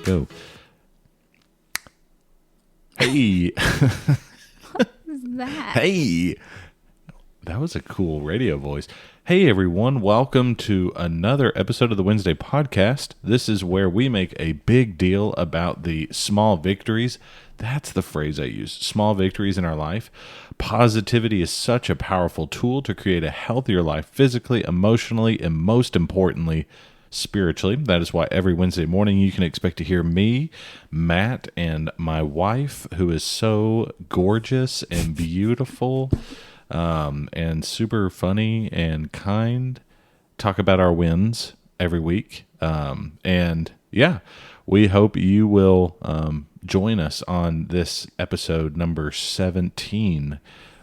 Go. Hey. What is that? Hey. That was a cool radio voice. Hey, everyone. Welcome to another episode of the Wednesday podcast. This is where we make a big deal about the small victories. That's the phrase I use. Small victories in our life. Positivity is such a powerful tool to create a healthier life physically, emotionally, and most importantly, spiritually. That is why every Wednesday morning you can expect to hear me, Matt, and my wife, who is so gorgeous and beautiful and super funny and kind, talk about our wins every week. And yeah, we hope you will join us on this episode number 17.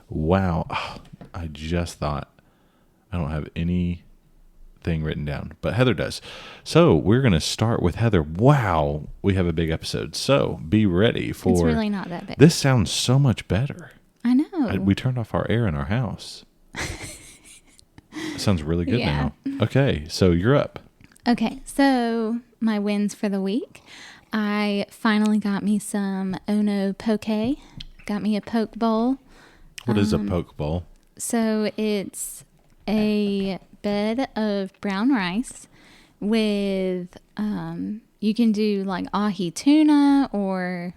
Wow. Oh, I just thought I don't have any thing written down, but Heather does. So we're going to start with Heather. Wow, we have a big episode. So be ready for... It's really not that big. This sounds so much better. I know. We turned off our air in our house. It sounds really good now. Okay, so you're up. Okay, so my wins for the week. I finally got me some Ono poke. Got me a poke bowl. What is a poke bowl? So it's a bed of brown rice with, you can do like ahi tuna or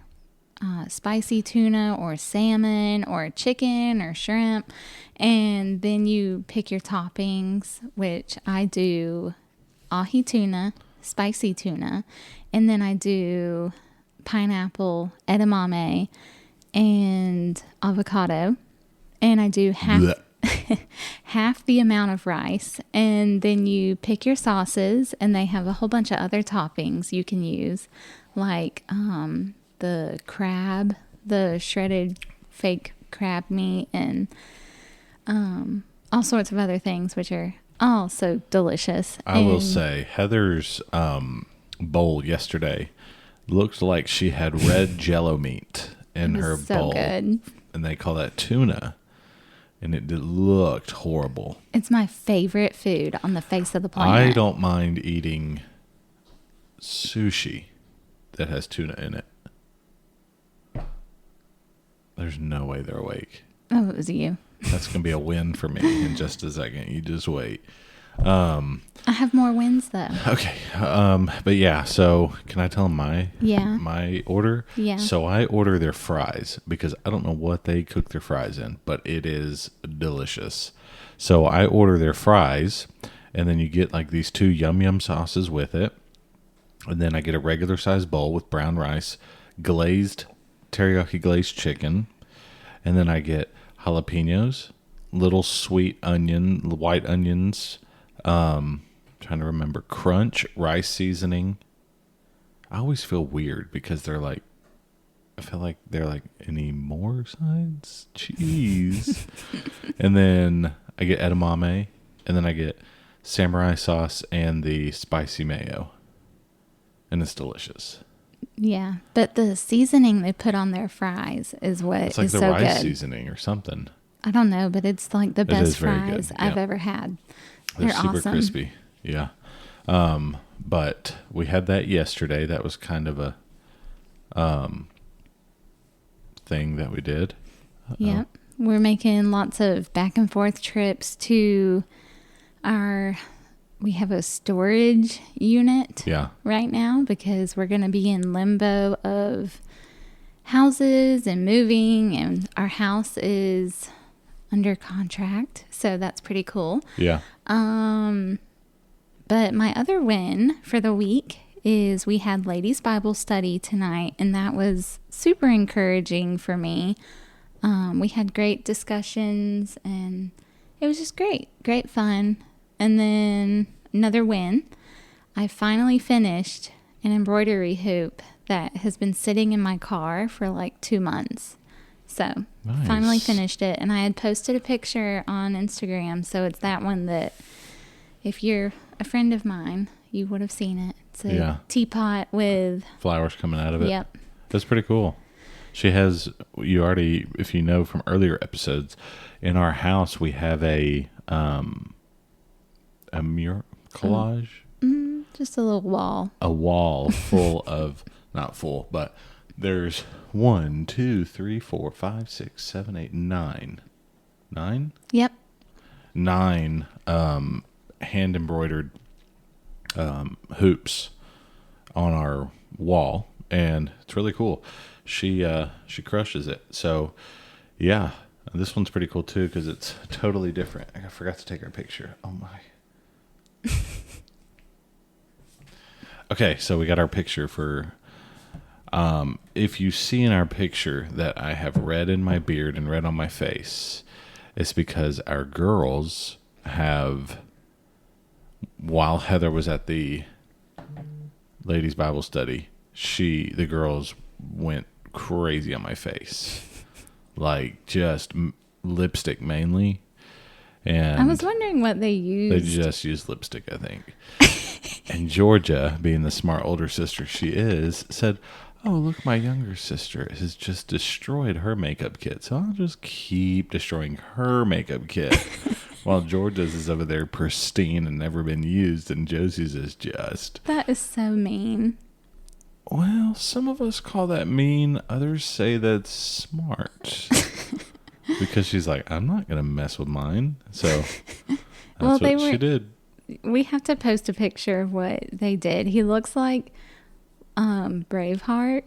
spicy tuna or salmon or chicken or shrimp. And then you pick your toppings, which I do ahi tuna, spicy tuna, and then I do pineapple, edamame, and avocado. And I do half the amount of rice, and then you pick your sauces, and they have a whole bunch of other toppings you can use, like the crab, the shredded fake crab meat, and all sorts of other things, which are also delicious. I will say, Heather's bowl yesterday looked like she had red Jell-O meat in her bowl. Good. And they call that tuna. And it looked horrible. It's my favorite food on the face of the planet. I don't mind eating sushi that has tuna in it. There's no way they're awake. Oh, it was you. That's going to be a win for me in just a second. You just wait. I have more wins, though. Okay. But yeah, so can I tell them my order? Yeah. So I order their fries because I don't know what they cook their fries in, but it is delicious. So I order their fries, and then you get like these 2 yum sauces with it. And then I get a regular size bowl with brown rice, teriyaki glazed chicken. And then I get jalapenos, little sweet white onions, trying to remember, crunch, rice seasoning. I always feel weird because I feel like they're like, any more sides? Cheese. And then I get edamame, and then I get samurai sauce and the spicy mayo. And it's delicious. Yeah, but the seasoning they put on their fries is what is so good. It's like the rice seasoning or something. I don't know, but it's like the best fries Yeah. I've ever had. They're super awesome. crispy. Yeah. But we had that yesterday. That was kind of a thing that we did. Yep. We're making lots of back and forth trips to we have a storage unit right now because we're going to be in limbo of houses and moving, and our house is under contract. So that's pretty cool. Yeah. But my other win for the week is we had ladies' Bible study tonight, and that was super encouraging for me. We had great discussions, and it was just great fun. And then another win, I finally finished an embroidery hoop that has been sitting in my car for like 2 months. So nice. Finally finished it, and I had posted a picture on Instagram. So it's that one that if you're a friend of mine, you would have seen it. It's a teapot with flowers coming out of it. Yep. That's pretty cool. She has, if you know from earlier episodes, in our house we have a mural collage. Just a little wall. A wall full of not full, but there's 1, 2, 3, 4, 5, 6, 7, 8, 9. 9? Yep. 9 hand embroidered hoops on our wall, and it's really cool. She crushes it. So yeah, this one's pretty cool too because it's totally different. I forgot to take her picture. Oh my. Okay, so we got our picture for if you see in our picture that I have red in my beard and red on my face, it's because our girls have, while Heather was at the ladies' Bible study, the girls went crazy on my face. Like just lipstick mainly. And I was wondering what they used. They just used lipstick, I think. And Georgia, being the smart older sister she is, said, "Oh, look, my younger sister has just destroyed her makeup kit, so I'll just keep destroying her makeup kit." While Georgia's is over there pristine and never been used, and Josie's is just... That is so mean. Well, some of us call that mean. Others say that's smart. Because she's like, I'm not going to mess with mine. So that's what she did. We have to post a picture of what they did. He looks like Braveheart.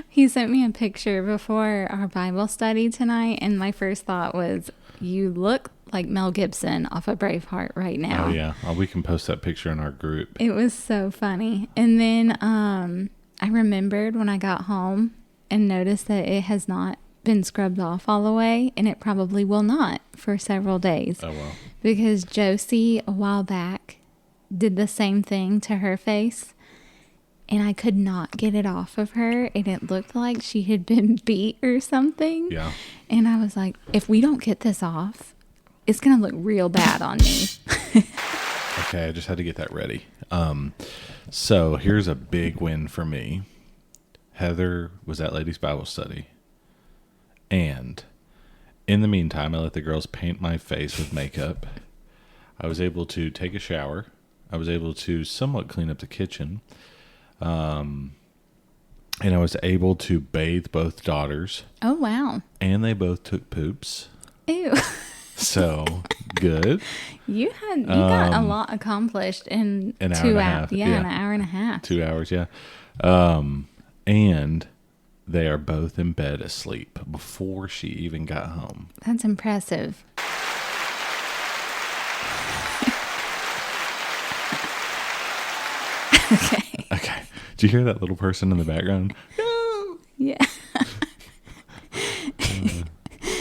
He sent me a picture before our Bible study tonight, and my first thought was, you look like Mel Gibson off of Braveheart right now. Oh, yeah. We can post that picture in our group. It was so funny. And then I remembered when I got home and noticed that it has not been scrubbed off all the way, and it probably will not for several days. Oh, well. Because Josie, a while back, did the same thing to her face, and I could not get it off of her, and it looked like she had been beat or something. Yeah. And I was like, if we don't get this off, it's going to look real bad on me. Okay, I just had to get that ready. So here's a big win for me. Heather was at Ladies' Bible Study, and in the meantime, I let the girls paint my face with makeup. I was able to take a shower. I was able to somewhat clean up the kitchen. And I was able to bathe both daughters. Oh, wow. And they both took poops. Ew. So, good. You got a lot accomplished in an 2 hour hours. Yeah, an hour and a half. 2 hours, yeah. And they are both in bed asleep before she even got home. That's impressive. Okay. Did you hear that little person in the background? No. Yeah.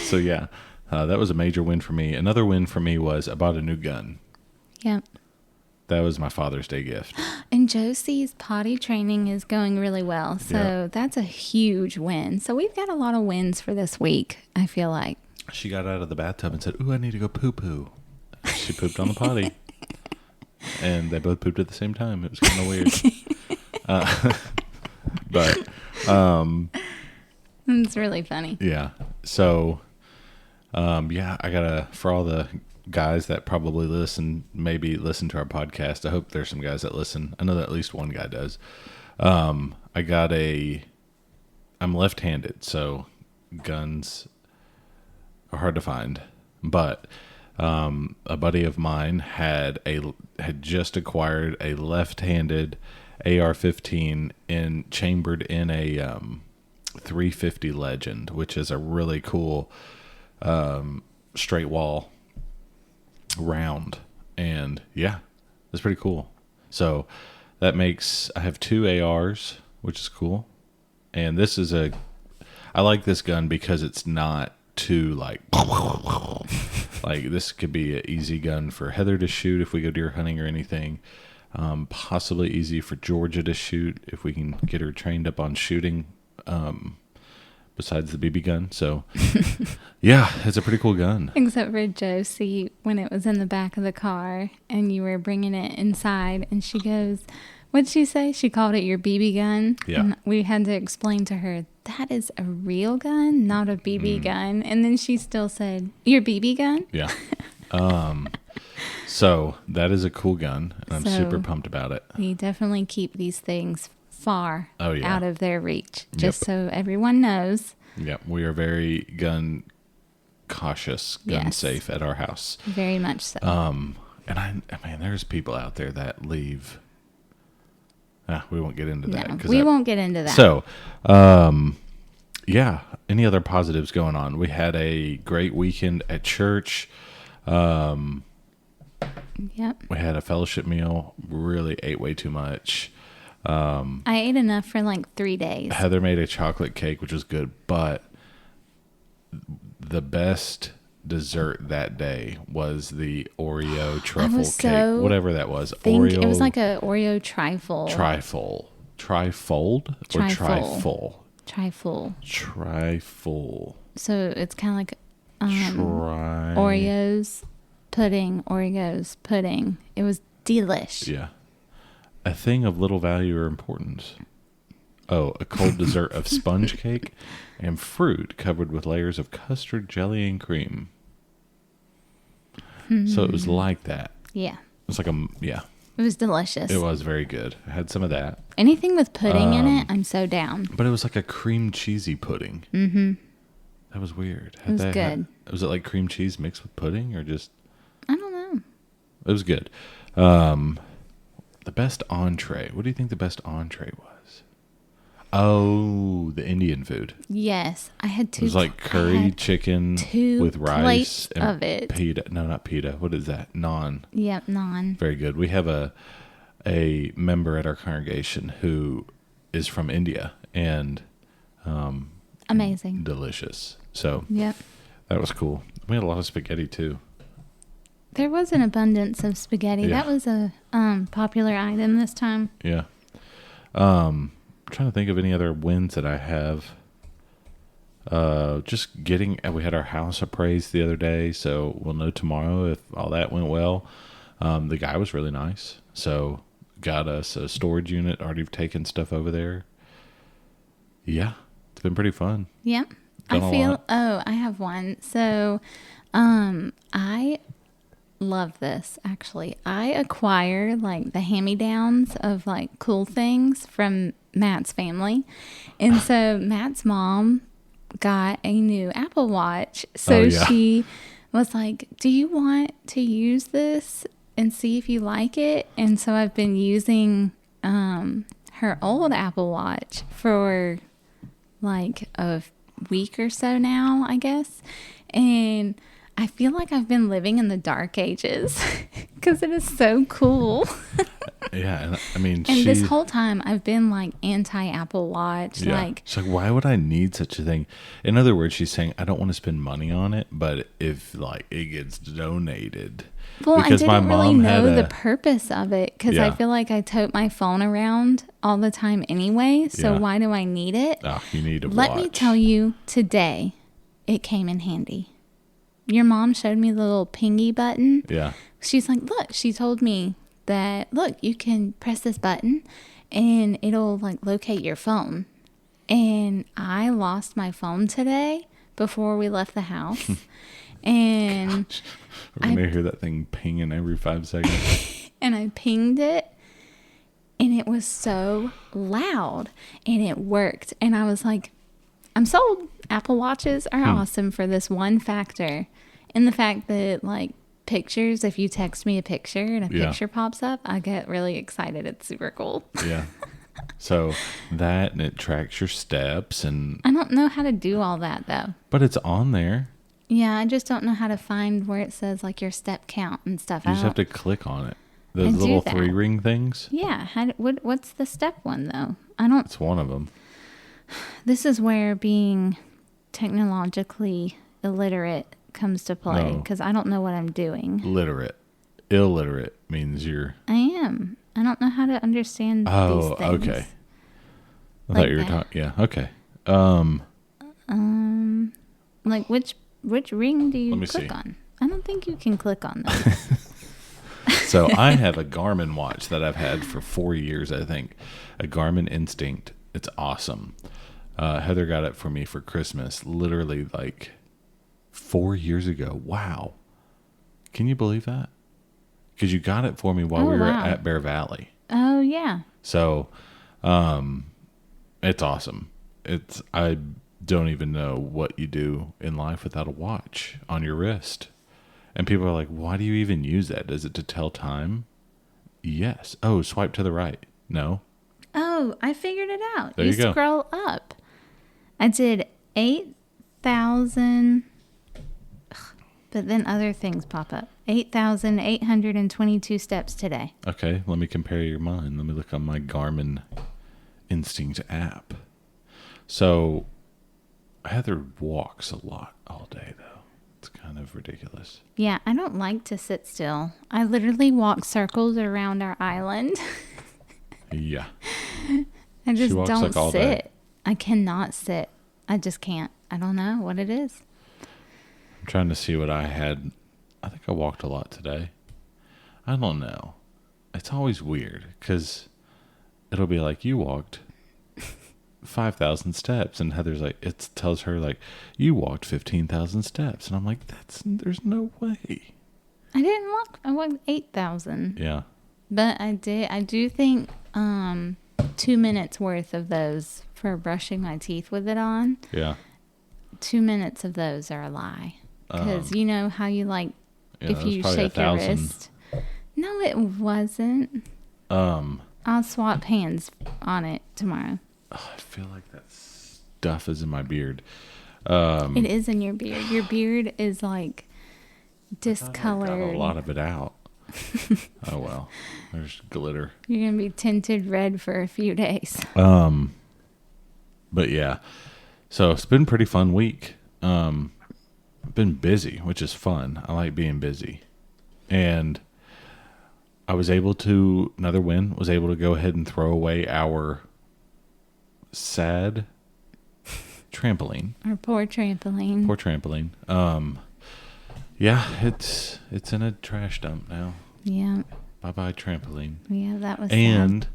So, yeah, that was a major win for me. Another win for me was I bought a new gun. Yep. That was my Father's Day gift. And Josie's potty training is going really well. So that's a huge win. So we've got a lot of wins for this week, I feel like. She got out of the bathtub and said, "Ooh, I need to go poo-poo." She pooped on the potty. And they both pooped at the same time. It was kind of weird. But it's really funny. Yeah. So, I gotta, for all the guys that probably maybe listen to our podcast, I hope there's some guys that listen. I know that at least one guy does. I'm left-handed, so guns are hard to find. But a buddy of mine had just acquired a left-handed AR-15 chambered in a 350 Legend, which is a really cool straight wall round. And yeah, it's pretty cool. So that makes, I have 2 ARs, which is cool. And I like this gun because it's not too like this could be an easy gun for Heather to shoot if we go deer hunting or anything. Possibly easy for Georgia to shoot if we can get her trained up on shooting besides the BB gun. So yeah, it's a pretty cool gun. Except for Josie, when it was in the back of the car and you were bringing it inside, and she goes, what'd she say? She called it your BB gun. Yeah. And we had to explain to her, that is a real gun, not a BB gun. And then she still said, your BB gun? Yeah. So that is a cool gun, and I'm super pumped about it. We definitely keep these things far Oh, yeah. out of their reach. Just so everyone knows. Yep. We are very gun cautious, gun Yes. safe at our house. Very much so. And I mean, there's people out there that leave. We won't get into that. No, we won't get into that. So, yeah. Any other positives going on? We had a great weekend at church. Yep. We had a fellowship meal. Really ate way too much. I ate enough for like 3 days. Heather made a chocolate cake, which was good, but the best dessert that day was the Oreo truffle cake, whatever that was. It was like a Oreo trifle. Trifold or trifle? Trifle. So it's kind of like Oreos pudding. It was delish. Yeah. A thing of little value or importance. Oh, a cold dessert of sponge cake and fruit covered with layers of custard, jelly, and cream. So it was like that. Yeah. It's like It was delicious. It was very good. I had some of that. Anything with pudding in it, I'm so down. But it was like a cream cheesy pudding. Mm-hmm. That was weird. It was good. Was it like cream cheese mixed with pudding or just? I don't know. It was good. The best entree. What do you think the best entree was? Oh, the Indian food. Yes, I had 2. It was like curry chicken with rice and of it. pita. No, not pita. What is that? Naan. Yep, naan. Very good. We have a member at our congregation who is from India and amazing, delicious. So yep, that was cool. We had a lot of spaghetti too. There was an abundance of spaghetti. Yeah. That was a popular item this time. Yeah. I'm trying to think of any other wins that I have. Just we had our house appraised the other day, so we'll know tomorrow if all that went well. The guy was really nice, so got us a storage unit, already taken stuff over there. Yeah, it's been pretty fun. Yeah. I have one. So, I love this actually. I acquire like the hand-me-downs of like cool things from Matt's family. And so Matt's mom got a new Apple Watch. So she was like, "Do you want to use this and see if you like it?" And so I've been using her old Apple Watch for like a week or so now, I guess. And I feel like I've been living in the dark ages because it is so cool. Yeah, and I mean, and this whole time I've been like anti-Apple Watch. Yeah. Like, she's like, why would I need such a thing? In other words, she's saying, I don't want to spend money on it, but if like it gets donated. Well, I didn't really know the purpose of it because I feel like I tote my phone around all the time anyway. So why do I need it? Oh, you need a watch. Let me tell you, today it came in handy. Your mom showed me the little pingy button. Yeah. She's like, look, she told me that, look, you can press this button and it'll like locate your phone. And I lost my phone today before we left the house. And gosh, we're going to hear that thing pinging every 5 seconds. And I pinged it and it was so loud and it worked. And I was like, I'm sold. Apple Watches are awesome for this one factor. And the fact that like pictures, if you text me a picture and a picture pops up, I get really excited. It's super cool. Yeah. So that, and it tracks your steps, and I don't know how to do all that though. But it's on there. Yeah, I just don't know how to find where it says like your step count and stuff. You just have to click on it. Those little 3-ring things. Yeah. What's the step one though? I don't. It's one of them. This is where being technologically illiterate comes to play because I don't know what I'm doing. Illiterate means you're. I am. I don't know how to understand these things. Oh, okay. I thought you were talking. Yeah. Okay. Like which ring do you click see. on? I don't think you can click on them. So I have a Garmin watch that I've had for 4 years, I think. A Garmin Instinct. It's awesome. Heather got it for me for Christmas, literally like 4 years ago. Wow. Can you believe that? Because you got it for me while we were at Bear Valley. Oh, yeah. So It's awesome. I don't even know what you do in life without a watch on your wrist. And people are like, why do you even use that? Is it to tell time? Yes. Oh, swipe to the right. No. Oh, I figured it out. There you go. Scroll up. I did 8,000, but then other things pop up. 8,822 steps today. Okay, let me compare your mine. Let me look on my Garmin Instinct app. So, Heather walks a lot all day, though. It's kind of ridiculous. Yeah, I don't like to sit still. I literally walk circles around our island. Yeah. I just walks don't like all sit. day. I cannot sit. I just can't. I don't know what it is. I'm trying to see what I had. I think I walked a lot today. I don't know. It's always weird because it'll be like, you walked 5,000 steps. And Heather's like, it tells her like, you walked 15,000 steps. And I'm like, there's no way. I didn't walk. I walked 8,000. Yeah. But I do think 2 minutes worth of those for brushing my teeth with it on. Yeah. 2 minutes of those are a lie. Because you know how you like, Yeah, if you shake your wrist. No, it wasn't. I'll swap hands on it tomorrow. Oh, I feel like that stuff is in my beard. It is in your beard. Your beard is like discolored. I got a lot of it out. Oh well, there's glitter. You're gonna be tinted red for a few days. But yeah, so it's been a pretty fun week. Been busy, which is fun. I like being busy, and I was able to was able to go ahead and throw away our sad trampoline. Our poor trampoline. Poor trampoline. Yeah, it's in a trash dump now. Yeah. Bye-bye trampoline. Yeah, that was And sad.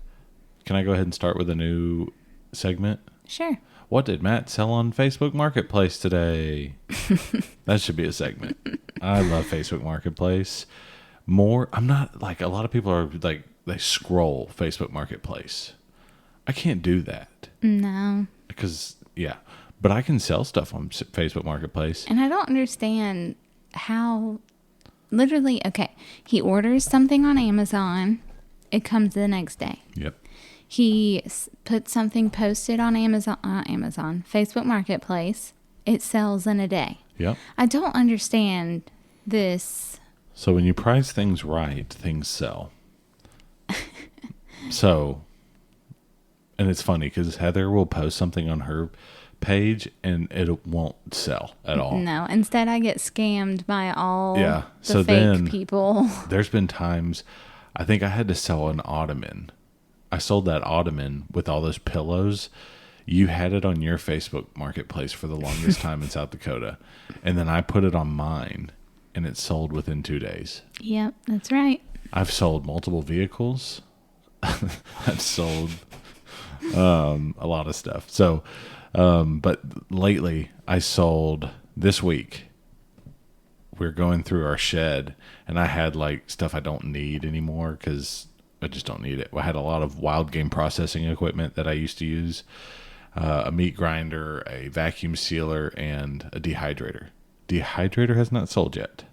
Can I go ahead and start with a new segment? Sure. What did Matt sell on Facebook Marketplace today? That should be a segment. I love Facebook Marketplace. I'm not like a lot of people are like, they scroll Facebook Marketplace. I can't do that. No. Because, yeah. But I can sell stuff on Facebook Marketplace. And I don't understand how, literally, okay, he orders something on Amazon. It comes the next day. Yep. He puts something posted on Amazon, Facebook Marketplace. It sells in a day. Yep. I don't understand this. So when you price things right, things sell. So, and it's funny because Heather will post something on her page and it won't sell at all. No, instead I get scammed by all the fake people. There's been times, I think I had to sell an ottoman. I sold that ottoman with all those pillows. You had it on your Facebook Marketplace for the longest time in South Dakota. And then I put it on mine and it sold within 2 days. Yep, that's right. I've sold multiple vehicles. I've sold a lot of stuff. So, but lately I sold this week. We're going through our shed and I had like stuff I don't need anymore because I just don't need it. I had a lot of wild game processing equipment that I used to use. A meat grinder, a vacuum sealer, and a dehydrator. Dehydrator has not sold yet.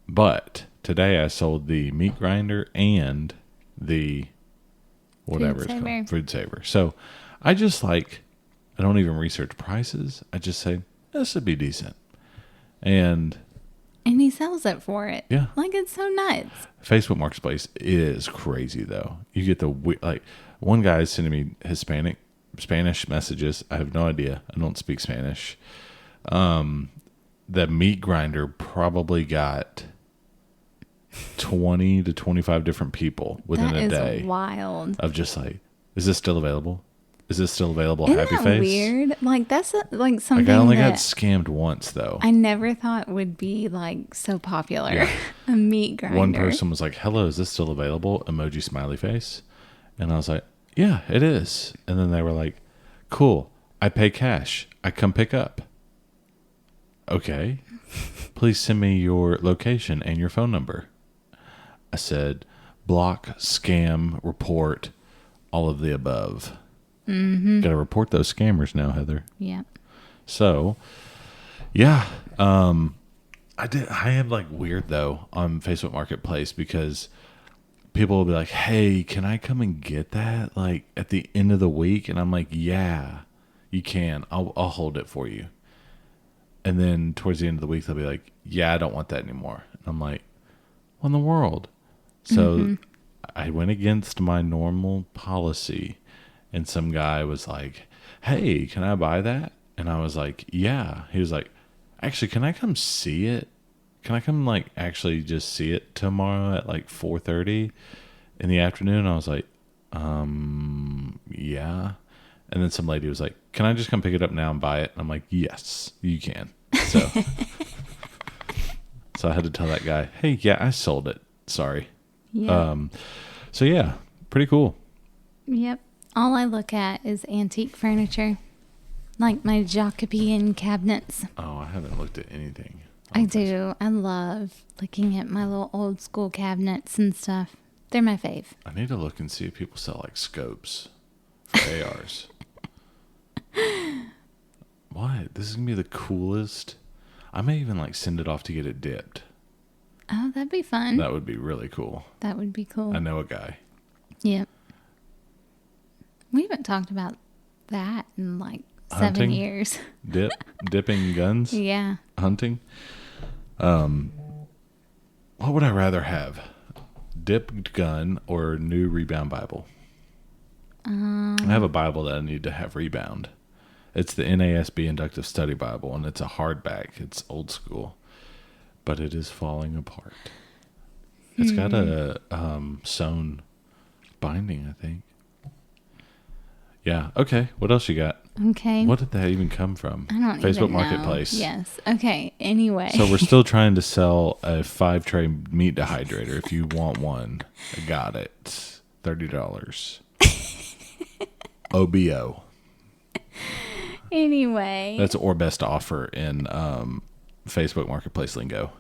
But today I sold the meat grinder and the whatever it's called, food saver. So I just I don't even research prices. I just say, this would be decent. And he sells it for it. Yeah. Like, it's so nuts. Facebook Marketplace is crazy, though. You get one guy is sending me Spanish messages. I have no idea. I don't speak Spanish. The meat grinder probably got 20 to 25 different people within a day. That is wild. Of just like, is this still available? Is this still available? Isn't Happy that face. Weird. Like, that's something I only that got scammed once though. I never thought would be like so popular. Yeah. A meat grinder. One person was like, hello, is this still available? Emoji smiley face. And I was like, yeah, it is. And then they were like, cool. I pay cash. I come pick up. Okay. Please send me your location and your phone number. I said, block, scam, report, all of the above. Mm-hmm. Got to report those scammers now, Heather. Yeah. So, yeah. I am like weird though on Facebook Marketplace because people will be like, "Hey, can I come and get that like at the end of the week?" And I'm like, "Yeah, you can. I'll hold it for you." And then towards the end of the week, they'll be like, "Yeah, I don't want that anymore." And I'm like, "What in the world?" So I went against my normal policy, and some guy was like, "Hey, can I buy that?" And I was like, "Yeah." He was like, "Actually, can I come see it? Can I come like actually just see it tomorrow at like 4:30 in the afternoon?" I was like, yeah." And then some lady was like, "Can I just come pick it up now and buy it?" And I'm like, "Yes, you can." So, so I had to tell that guy, "Hey, yeah, I sold it. Sorry." Yeah. So yeah, pretty cool. Yep. All I look at is antique furniture, like my Jacobean cabinets. Oh, I haven't looked at anything. I do. I love looking at my little old school cabinets and stuff. They're my fave. I need to look and see if people sell like scopes for ARs. What? This is gonna be the coolest. I may even like send it off to get it dipped. Oh, that'd be fun. That would be really cool. That would be cool. I know a guy. Yep. We haven't talked about that in like Hunting? 7 years. Dipping guns? Yeah. Hunting? What would I rather have? Dipped gun or new rebound Bible? I have a Bible that I need to have rebound. It's the NASB Inductive Study Bible, and it's a hardback. It's old school, but it is falling apart. It's got a sewn binding, I think. Yeah. Okay. What else you got? Okay. What did that even come from? I don't Facebook even know. Marketplace. Yes. Okay. Anyway. So we're still trying to sell a 5-tray meat dehydrator. If you want one, I got it. $30. OBO. Anyway. That's or best offer in Facebook Marketplace lingo.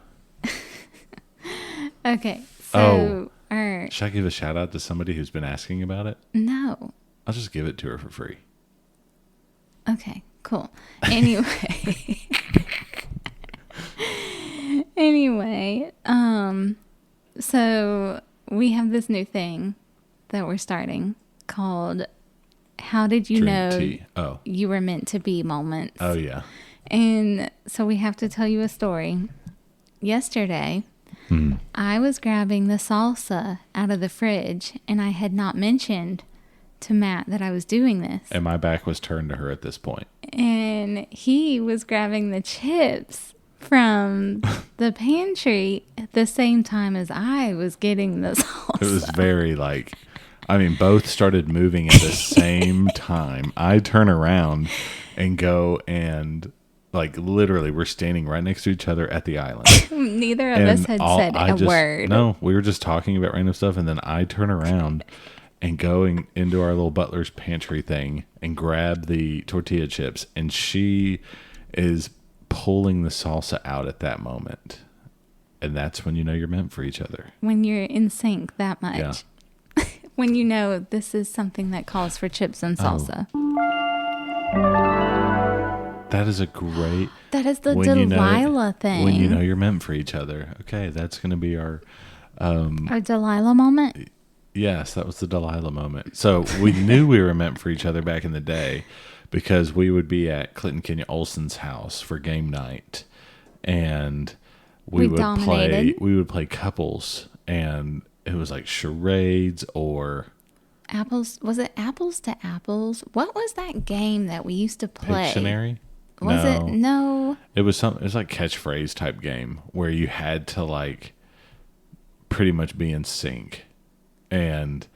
Okay. So. Should I give a shout out to somebody who's been asking about it? No. I'll just give it to her for free. Okay. Cool. Anyway. Anyway. So we have this new thing that we're starting called How Did You Drink Know tea. Oh. You Were Meant to Be moments. Oh, yeah. And so we have to tell you a story. Yesterday, I was grabbing the salsa out of the fridge, and I had not mentioned to Matt that I was doing this. And my back was turned to her at this point. And he was grabbing the chips from the pantry at the same time as I was getting the salsa. It was very both started moving at the same time. I turn around and go and literally we're standing right next to each other at the island. Neither of us had said a word. No, we were just talking about random stuff, and then I turn around and going into our little butler's pantry thing and grab the tortilla chips, and she is pulling the salsa out at that moment. And that's when you know you're meant for each other. When you're in sync that much. Yeah. When you know this is something that calls for chips and salsa. That is a great... That is the Delilah thing. When you know you're meant for each other. Okay, that's going to be our... Our Delilah moment? Yes, that was the Delilah moment. So we knew we were meant for each other back in the day because we would be at Clinton Kenya Olson's house for game night, and we would play couples, and it was like charades or apples. Was it apples to apples? What was that game that we used to play? Pictionary? Was it? No. It was something. It was like catchphrase type game where you had to pretty much be in sync. And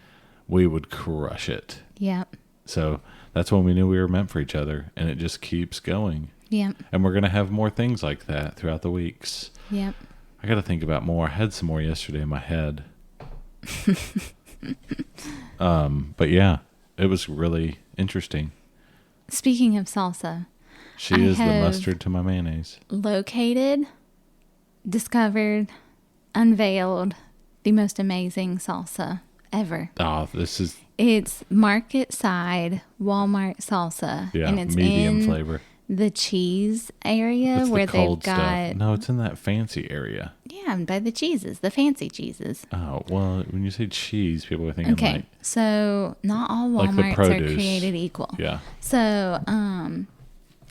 we would crush it. Yep. So that's when we knew we were meant for each other. And it just keeps going. Yep. And we're going to have more things like that throughout the weeks. Yep. I got to think about more. I had some more yesterday in my head. But yeah, it was really interesting. Speaking of salsa. She is the mustard to my mayonnaise. Located, discovered, unveiled the most amazing salsa ever. Oh, this is It's market side Walmart salsa. And it's medium in flavor. the cheese area It's where the they've cold got. stuff. No, it's in that fancy area. Yeah, by the cheeses, the fancy cheeses. Oh, well, when you say cheese, people are thinking Okay, like so not all like the Walmarts are produce. created equal. Yeah. So,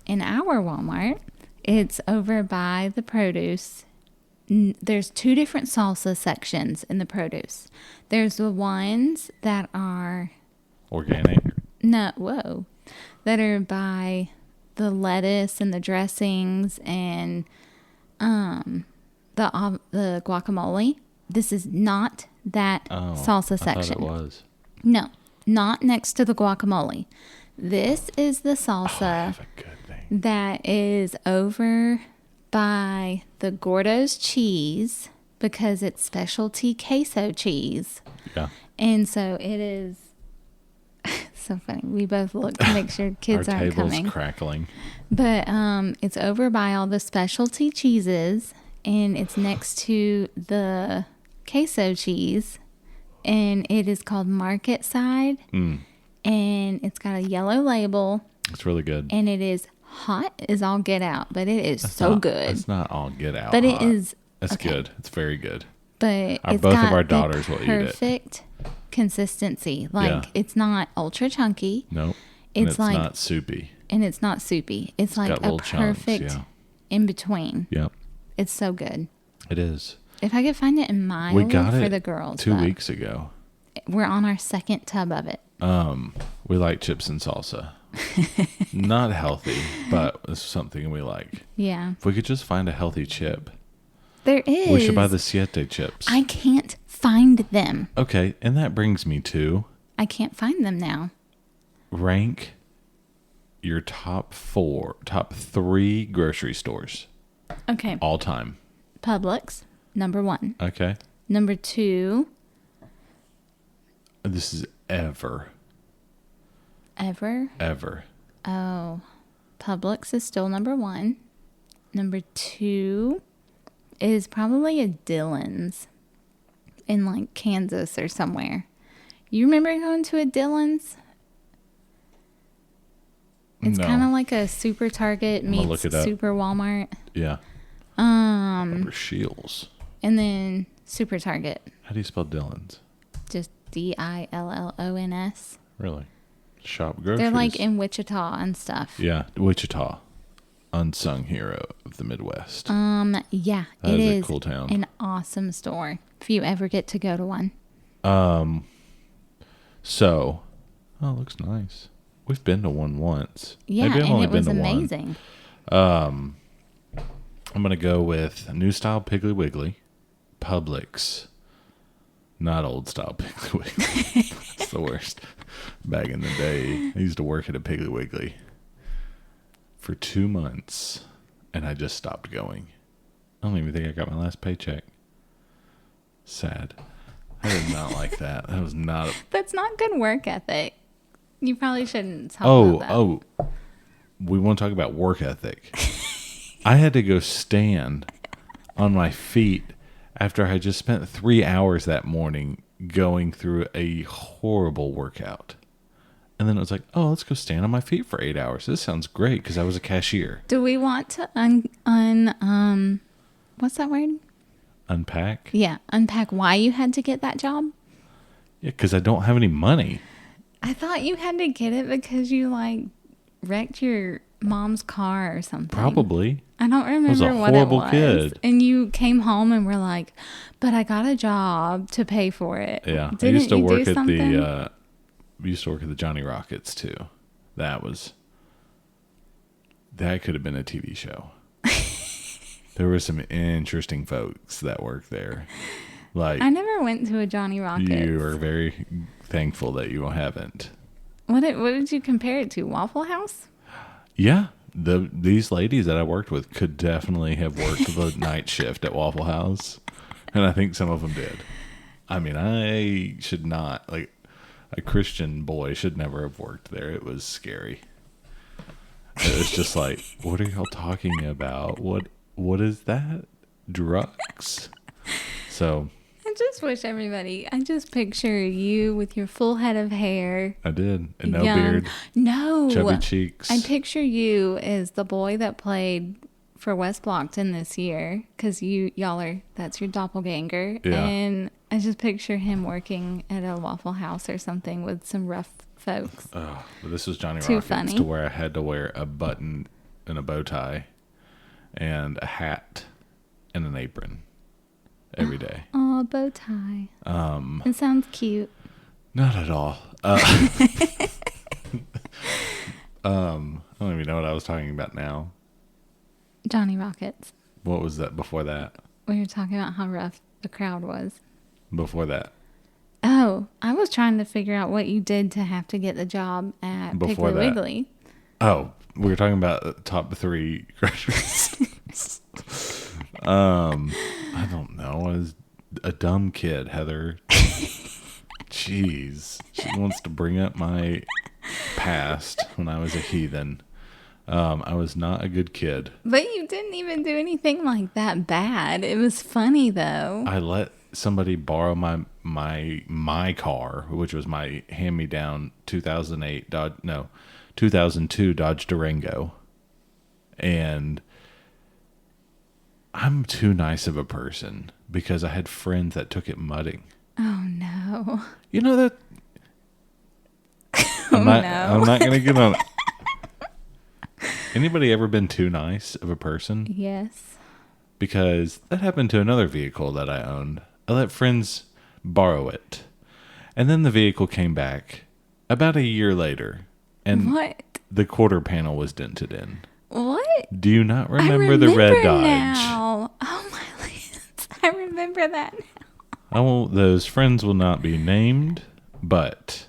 in our Walmart, it's over by the produce. There's two different salsa sections in the produce. There's the ones that are Organic. that are by the lettuce and the dressings and the guacamole. This is not that salsa section. I thought it was. No, not next to the guacamole. This is the I salsa have a good thing. that is over by the Gordo's cheese because it's specialty queso cheese. Yeah. And so it is so funny. We both look to make sure kids Our aren't table's coming. crackling. But it's over by all the specialty cheeses, and it's next to the queso cheese, and it is called Market Side, and it's got a yellow label, It's really good. and it is hot as all get out, but it is so good. It's not all get out. But hot. it is It's okay. good. It's very good. But it's both of got our the daughters will eat it. perfect consistency. Like Yeah. it's not ultra chunky. Nope. And It's like not soupy. and it's not soupy. It's like got a little chunks, perfect yeah. in between. Yep. It's so good. It is. If I could find it in mild We got for it the girls, 2 but weeks ago. we're on our second tub of it. We like chips and salsa. Not healthy, but it's something we like. Yeah, If we could just find a healthy chip, there is. we should buy the Siete chips. I can't find them. Okay, and that brings me to I can't find them now. rank your top 3 grocery stores Okay, all time. Publix, number 1. Okay. Number 2, This is ever. Oh, Publix is still number 1. Number 2 is probably a Dillon's in like Kansas or somewhere. You remember going to a Dillon's? It's No. kind of like a super Target gonna meets look it up. super Walmart. Yeah. Remember Shields. And then super Target, How do you spell Dillon's? just Dillons. Really? Shop groceries. They're like in Wichita and stuff. Yeah, Wichita. Unsung hero of the Midwest. Yeah, That it is a is cool town. an awesome store if you ever get to go to one. So, it looks nice. We've been to one once. Yeah, Maybe I've and only it was been to one. amazing. I'm going to go with New Style Piggly Wiggly, Publix, not Old Style Piggly Wiggly. That's the worst. Back in the day, I used to work at a Piggly Wiggly for 2 months, and I just stopped going. I don't even think I got my last paycheck. Sad. I did not like that. That was not. That's not good work ethic. You probably shouldn't talk about that. We want to talk about work ethic. I had to go stand on my feet after I just spent 3 hours that morning going through a horrible workout. And then it was like, oh, let's go stand on my feet for 8 hours. This sounds great because I was a cashier. Do we want to what's that word? Unpack? Yeah, unpack why you had to get that job? Yeah, because I don't have any money. I thought you had to get it because you like wrecked your mom's car or something. Probably. I don't remember was a what it horrible was. kid. And you came home and were like, "But I got a job to pay for it." Yeah, Didn't I used to you work do at something? the Johnny Rockets too. That could have been a TV show. There were some interesting folks that worked there. Like I never went to a Johnny Rockets. you are very thankful that you haven't. What did you compare it to? Waffle House? Yeah, these ladies that I worked with could definitely have worked the night shift at Waffle House, and I think some of them did. I mean, I should not, like, a Christian boy should never have worked there. It was scary. It was just like, what are y'all talking about? What is that? Drugs? So I just wish everybody, I just picture you with your full head of hair. I did. And no young- beard. No. Chubby cheeks. I picture you as the boy that played for West Blockton this year, because that's your doppelganger. Yeah. And I just picture him working at a Waffle House or something with some rough folks. Oh, but this was Johnny Too Rockets funny. to where I had to wear a button and a bow tie and a hat and an apron every day. Oh, bow tie. It sounds cute. Not at all. I don't even know what I was talking about now. Johnny Rockets. What was that before that? We were talking about how rough the crowd was. Before that? Oh, I was trying to figure out what you did to have to get the job at Before Piggly that. Wiggly. Oh, we were talking about top 3 groceries. I don't know. I was a dumb kid, Heather. Jeez. She wants to bring up my past when I was a heathen. I was not a good kid. But you didn't even do anything like that bad. It was funny though. I let somebody borrow my car, which was my hand-me-down 2002 Dodge Durango. And I'm too nice of a person because I had friends that took it mudding. Oh no. You know that No. I'm not going to get on. Anybody ever been too nice of a person? Yes. Because that happened to another vehicle that I owned. I let friends borrow it. And then the vehicle came back about a year later. And What? the quarter panel was dented in. What? Do you not I remember the red Dodge? now. Oh my lands. I remember that now. Those friends will not be named, but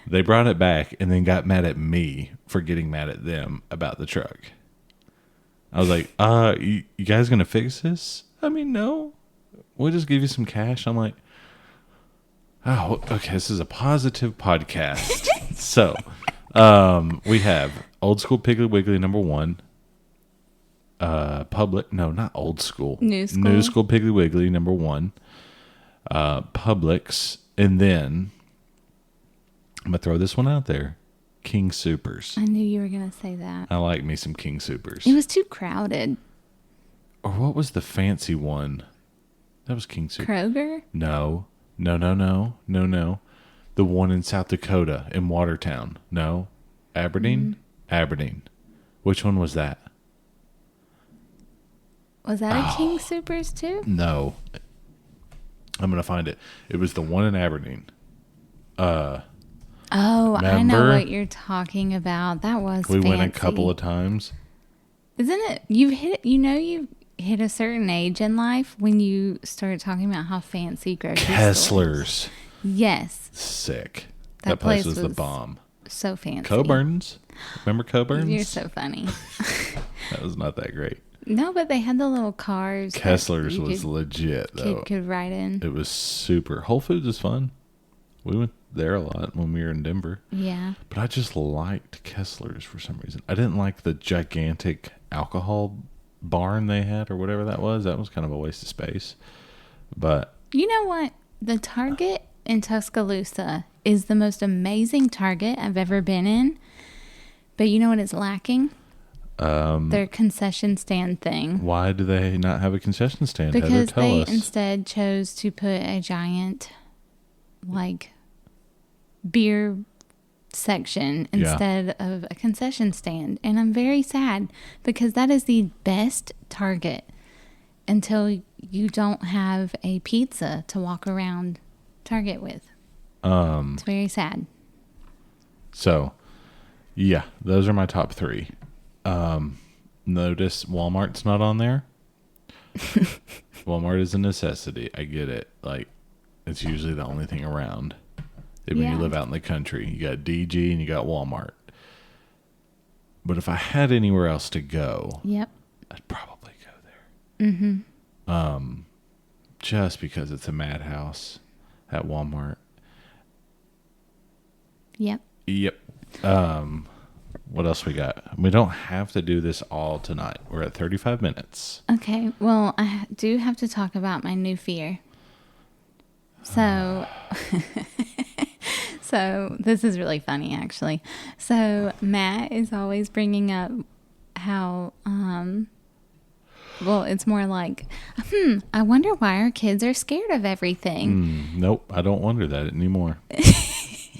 they brought it back and then got mad at me for getting mad at them about the truck. I was like, you guys gonna fix this? I mean, no. We'll just give you some cash. I'm like, oh, okay, this is a positive podcast. So, we have Old School Piggly Wiggly #1. Not old school. New school. New School Piggly Wiggly #1. Publix, and then I'm gonna throw this one out there. King Supers. I knew you were going to say that. I like me some King Supers. It was too crowded. Or what was the fancy one? That was King Supers. Kroger? No. The one in South Dakota in Watertown. No. Aberdeen? Aberdeen. Which one was that? Was that a King Supers too? No. I'm going to find it. It was the one in Aberdeen. Oh, I know Remember? what you're talking about. That was We went a fancy. couple of times. Isn't it? You've hit a certain age in life when you start talking about how fancy grocery stores. Kessler's. Yes. Sick. That That place place was the was bomb. So fancy. Coburn's. Remember Coburn's? You're so funny. That was not that great. No, but they had the little cars. that Kessler's you was legit, though. could ride in. It was super. Whole Foods is fun. We went there a lot when we were in Denver. Yeah. But I just liked Kessler's for some reason. I didn't like the gigantic alcohol barn they had or whatever that was. That was kind of a waste of space. But You know what? The Target in Tuscaloosa is the most amazing Target I've ever been in. But you know what it's lacking? Their concession stand thing. why do they not have a concession stand? Heather, Because tell they us. instead chose to put a giant, beer section Yeah. instead of a concession stand. And I'm very sad because that is the best Target until you don't have a pizza to walk around Target with. It's very sad. So, yeah, those are my top 3. Notice Walmart's not on there. Walmart is a necessity. I get it. It's usually the only thing around. When Yeah. you live out in the country, you got DG and you got Walmart. But if I had anywhere else to go, Yep. I'd probably go there. Mm-hmm. Just because it's a madhouse at Walmart. Yep. Yep. What else we got? We don't have to do this all tonight. We're at 35 minutes. Okay. Well, I do have to talk about my new fear. So, so this is really funny, actually. So Matt is always bringing up how, well, it's more like, I wonder why our kids are scared of everything. Nope, I don't wonder that anymore.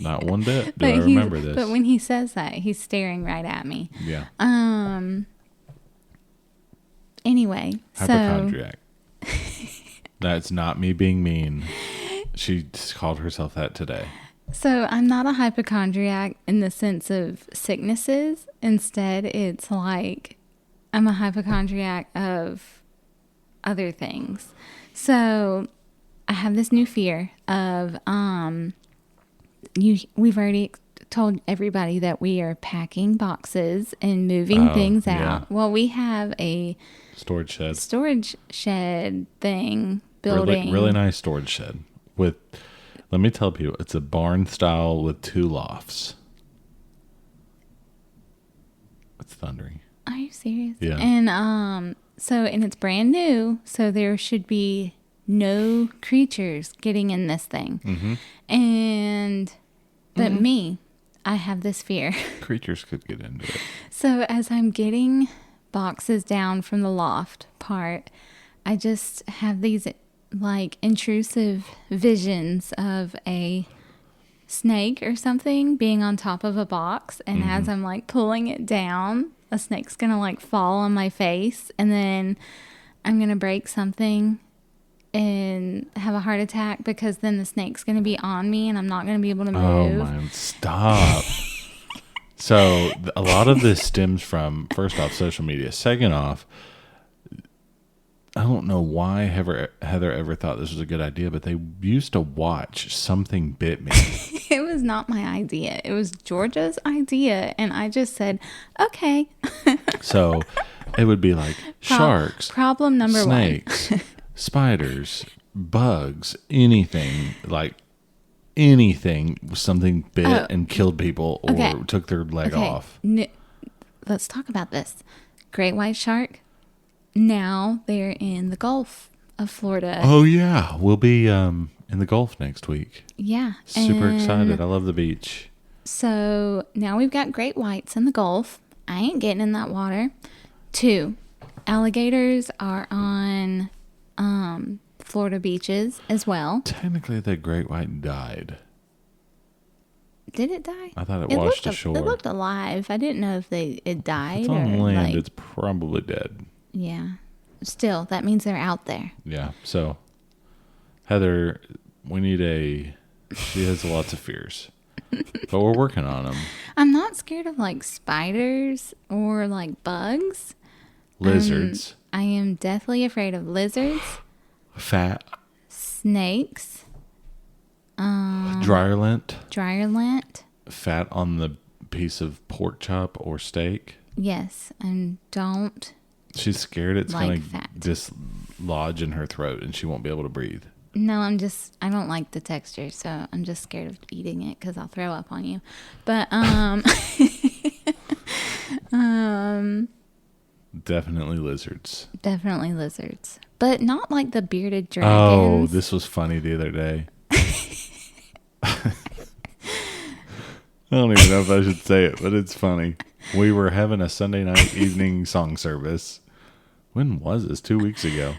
Not one bit. Do But I remember this? But when he says that, he's staring right at me. Yeah. Anyway, Hypochondriac. That's not me being mean. She just called herself that today. So I'm not a hypochondriac in the sense of sicknesses. Instead, it's like I'm a hypochondriac of other things. So I have this new fear of we've already told everybody that we are packing boxes and moving things out. Yeah. Well, we have a storage shed thing building. Really nice storage shed with, let me tell people, it's a barn style with 2 lofts. It's thundering. Are you serious? Yeah. And and it's brand new, so there should be no creatures getting in this thing. Mm-hmm. But me, I have this fear. Creatures could get into it. So as I'm getting boxes down from the loft part, I just have these like intrusive visions of a snake or something being on top of a box, and as I'm like pulling it down, a snake's gonna like fall on my face, and then I'm gonna break something and have a heart attack because then the snake's gonna be on me and I'm not gonna be able to move. Oh my, stop. So a lot of this stems from, first off, social media. Second off, I don't know why Heather ever thought this was a good idea, but they used to watch Something Bit Me. It was not my idea. It was Georgia's idea, and I just said, okay. So it would be like sharks, problem number snakes, spiders, bugs, anything, something bit and killed people or took their leg off. Let's talk about this. Great white shark. Now they're in the Gulf of Florida. Oh yeah, we'll be in the Gulf next week. Yeah. Super excited. I love the beach. So now we've got great whites in the Gulf. I ain't getting in that water. 2, alligators are on Florida beaches as well. Technically, the great white died. Did it die? I thought it washed ashore. It looked alive. I didn't know if it died. It's on land. It's probably dead. Yeah. Still, that means they're out there. Yeah. So, Heather, she has lots of fears, but we're working on them. I'm not scared of like spiders or like bugs. Lizards. I am deathly afraid of lizards. Fat. Snakes. Dryer lint. Fat on the piece of pork chop or steak. Yes, and don't. She's scared it's like going fat. to dislodge in her throat and she won't be able to breathe. No, I don't like the texture, so I'm just scared of eating it because I'll throw up on you. But, Definitely lizards. But not like the bearded Oh, dragons. this was funny the other day. I don't even know if I should say it, but it's funny. We were having a Sunday night evening song service. When was this? 2 weeks ago.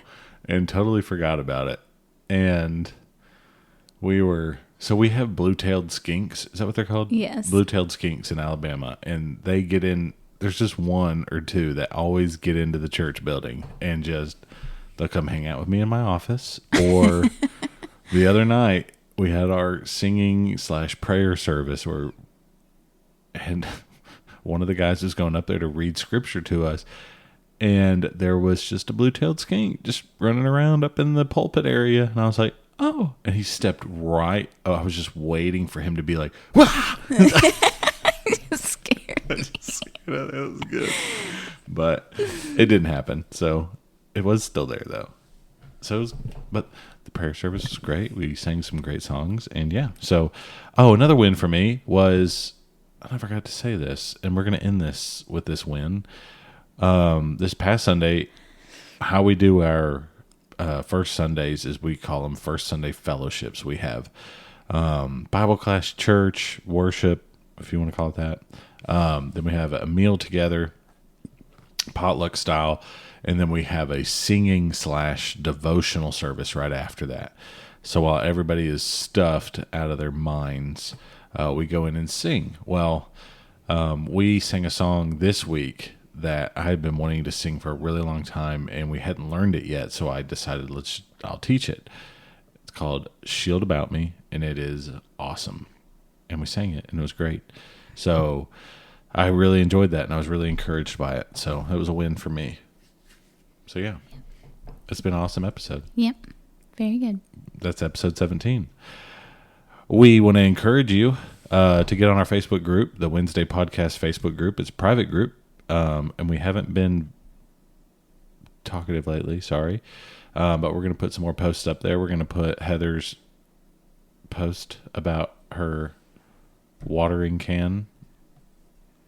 And totally forgot about it. And we have blue-tailed skinks. Is that what they're called? Yes. Blue-tailed skinks in Alabama. And they get in, there's just 1 or 2 that always get into the church building and they'll come hang out with me in my office. Or the other night, we had our singing/prayer service and one of the guys was going up there to read scripture to us, and there was just a blue-tailed skink just running around up in the pulpit area, and I was like, oh, and he stepped right. Oh, I was just waiting for him to be like, wah! Scared. It was good, but it didn't happen. So it was still there though. But the prayer service was great. We sang some great songs, and yeah. So, another win for me was, I forgot to say this, and we're going to end this with this win. This past Sunday, how we do our first Sundays, as we call them, first Sunday fellowships. We have Bible class, church, worship, if you want to call it that. Then we have a meal together, potluck style, and then we have a singing / devotional service right after that. So while everybody is stuffed out of their minds, we go in and sing. Well, we sang a song this week that I had been wanting to sing for a really long time, and we hadn't learned it yet, so I decided I'll teach it. It's called Shield About Me, and it is awesome. And we sang it, and it was great. So I really enjoyed that, and I was really encouraged by it. So it was a win for me. So yeah, it's been an awesome episode. Yep. Very good. That's episode 17. We want to encourage you to get on our Facebook group, the Wednesday Podcast Facebook group. It's a private group, and we haven't been talkative lately, sorry. But we're going to put some more posts up there. We're going to put Heather's post about her watering can.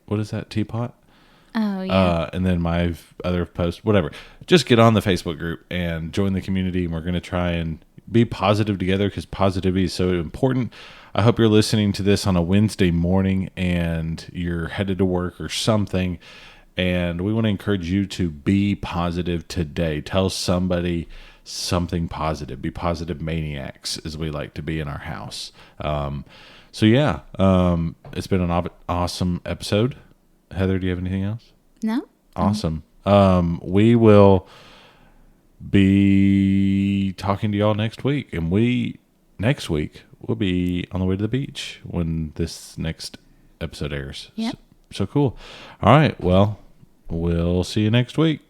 What is that, teapot? Oh, yeah. And then my other post, whatever. Just get on the Facebook group and join the community, and we're going to try and be positive together because positivity is so important. I hope you're listening to this on a Wednesday morning and you're headed to work or something, and we want to encourage you to be positive today. Tell somebody something positive. Be positive maniacs, as we like to be in our house. So yeah, it's been an awesome episode. Heather, do you have anything else? No. Awesome. We will be talking to y'all next week, and next week we'll be on the way to the beach when this next episode airs. Yep. So cool. All right. Well, we'll see you next week.